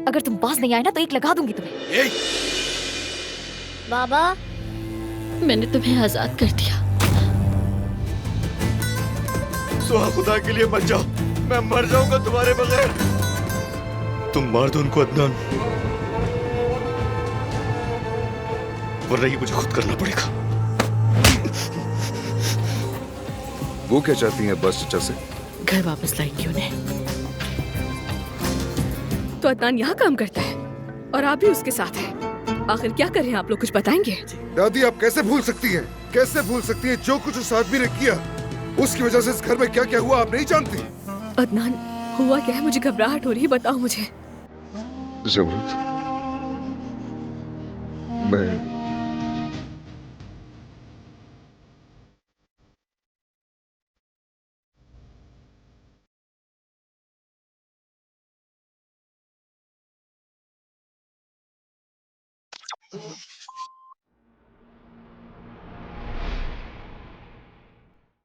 अगर तुम पास नहीं आए ना तो एक लगा दूंगी तुम्हें। बाबा, मैंने तुम्हें आजाद कर दिया। सुहा, खुदा के लिए मत जाओ, मैं मर जाऊंगा तुम्हारे बगैर। तुम मार दो उनको अदनान, वरना ये मुझे खुद करना पड़ेगा। वो क्या चाहती हैं अब्बास चचा से? घर वापस लाएंगे उन्हें। तो अदनान यहाँ काम करता है और आप भी उसके साथ हैं। आखिर क्या कर रहे हैं आप लोग, कुछ बताएंगे? दादी, आप कैसे भूल सकती हैं? कैसे भूल सकती हैं? जो कुछ उस आदमी ने किया, उसकी वजह से इस घर में क्या क्या हुआ आप नहीं जानती। अदनान, हुआ क्या है? मुझे घबराहट हो रही है, बताओ मुझे। ज़मरुद, मैं